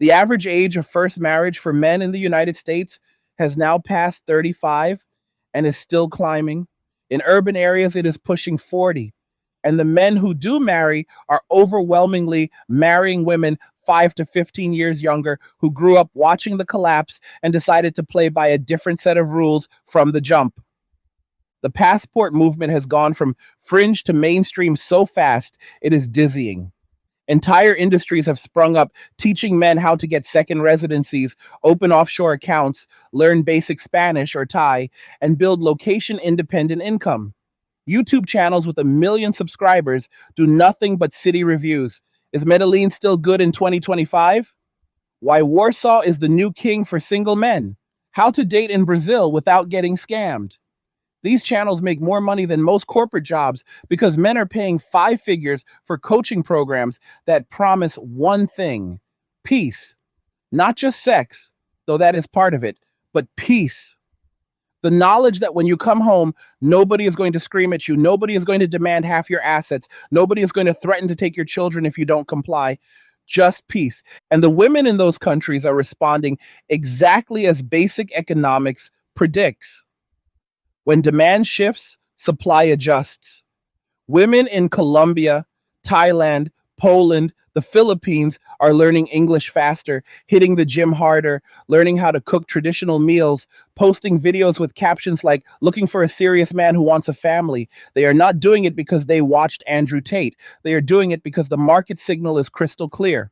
The average age of first marriage for men in the United States has now passed 35 and is still climbing. In urban areas, it is pushing 40. And the men who do marry are overwhelmingly marrying women 5 to 15 years younger who grew up watching the collapse and decided to play by a different set of rules from the jump. The passport movement has gone from fringe to mainstream so fast, it is dizzying. Entire industries have sprung up teaching men how to get second residencies, open offshore accounts, learn basic Spanish or Thai, and build location independent income. YouTube channels with 1 million subscribers do nothing but city reviews. Is Medellin still good in 2025? Why Warsaw is the new king for single men. How to date in Brazil without getting scammed. These channels make more money than most corporate jobs because men are paying 5 figures for coaching programs that promise one thing: peace. Not just sex, though that is part of it, but peace. The knowledge that when you come home, nobody is going to scream at you, nobody is going to demand half your assets, nobody is going to threaten to take your children if you don't comply. Just peace. And the women in those countries are responding exactly as basic economics predicts. When demand shifts, supply adjusts. Women in Colombia, Thailand, Poland, the Philippines are learning English faster, hitting the gym harder, learning how to cook traditional meals, posting videos with captions like looking for a serious man who wants a family. They are not doing it because they watched Andrew Tate. They are doing it because the market signal is crystal clear.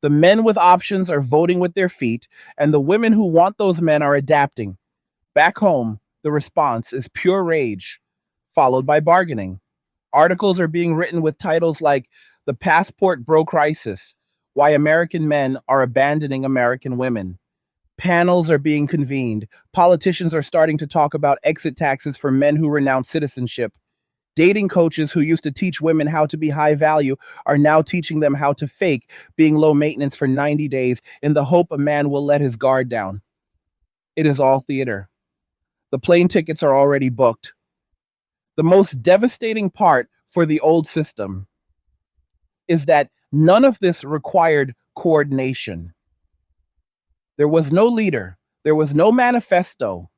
The men with options are voting with their feet, and the women who want those men are adapting. Back home, the response is pure rage, followed by bargaining. Articles are being written with titles like The Passport Bro Crisis: Why American Men Are Abandoning American Women. Panels are being convened. Politicians are starting to talk about exit taxes for men who renounce citizenship. Dating coaches who used to teach women how to be high value are now teaching them how to fake being low maintenance for 90 days in the hope a man will let his guard down. It is all theater. The plane tickets are already booked. The most devastating part for the old system is that None of this required coordination. There was no leader. There was no manifesto.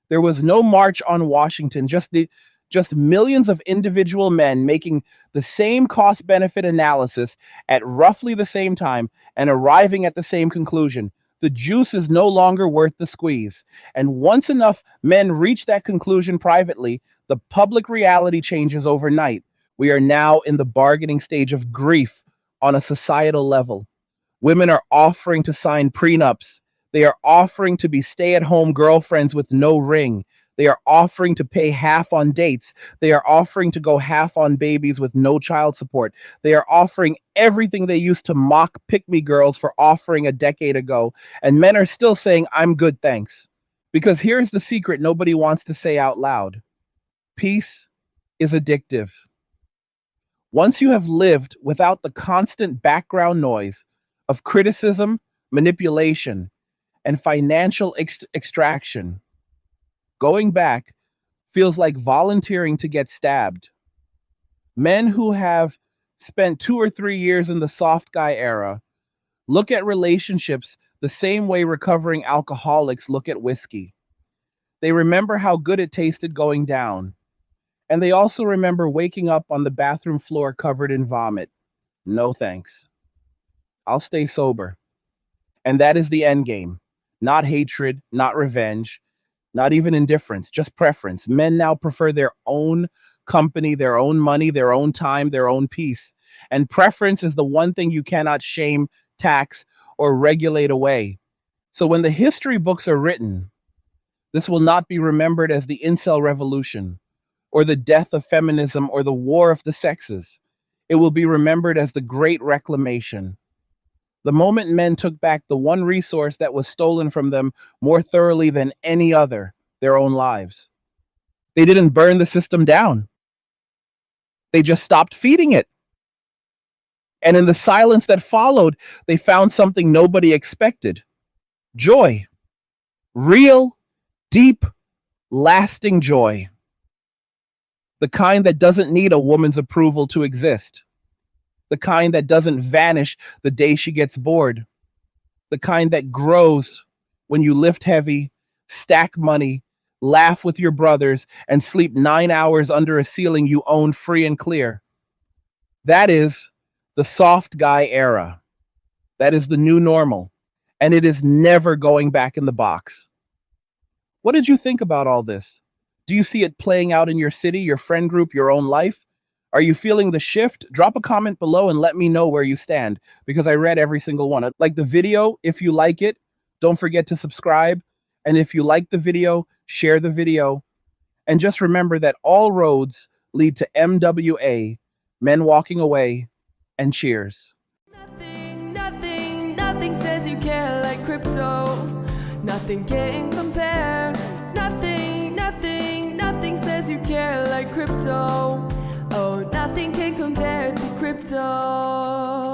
There was no march on Washington, just millions of individual men making the same cost benefit analysis at roughly the same time and arriving at the same conclusion. The juice is no longer worth the squeeze. And once enough men reach that conclusion privately, the public reality changes overnight. We are now in the bargaining stage of grief on a societal level. Women are offering to sign prenups. They are offering to be stay at home girlfriends with no ring. They are offering to pay half on dates. They are offering to go half on babies with no child support. They are offering everything they used to mock pick me girls for offering a decade ago. And men are still saying, I'm good, thanks. Because here's the secret nobody wants to say out loud: peace is addictive. Once you have lived without the constant background noise of criticism, manipulation, and financial extraction, going back feels like volunteering to get stabbed. Men who have spent 2 or 3 years in the soft guy era look at relationships the same way recovering alcoholics look at whiskey. They remember how good it tasted going down. And they also remember waking up on the bathroom floor covered in vomit. No thanks. I'll stay sober. And that is the end game. Not hatred, not revenge, not even indifference, just preference. Men now prefer their own company, their own money, their own time, their own peace. And preference is the one thing you cannot shame, tax, or regulate away. So when the history books are written, this will not be remembered as the incel revolution, or the death of feminism, or the war of the sexes. It will be remembered as the Great Reclamation. The moment men took back the one resource that was stolen from them more thoroughly than any other, their own lives. They didn't burn the system down. They just stopped feeding it. And in the silence that followed, they found something nobody expected: joy. Real, deep, lasting joy. The kind that doesn't need a woman's approval to exist. The kind that doesn't vanish the day she gets bored. The kind that grows when you lift heavy, stack money, laugh with your brothers, and sleep 9 hours under a ceiling you own free and clear. That is the soft guy era. That is the new normal. And it is never going back in the box. What did you think about all this? Do you see it playing out in your city, your friend group, your own life? Are you feeling the shift? Drop a comment below and let me know where you stand, because I read every single one. Like the video, if you like it, don't forget to subscribe. And if you like the video, share the video. And just remember that all roads lead to MWA, men walking away, and cheers. Nothing says you care like crypto. Nothing can compare. Nothing says you care like crypto. Oh, nothing can compare to crypto.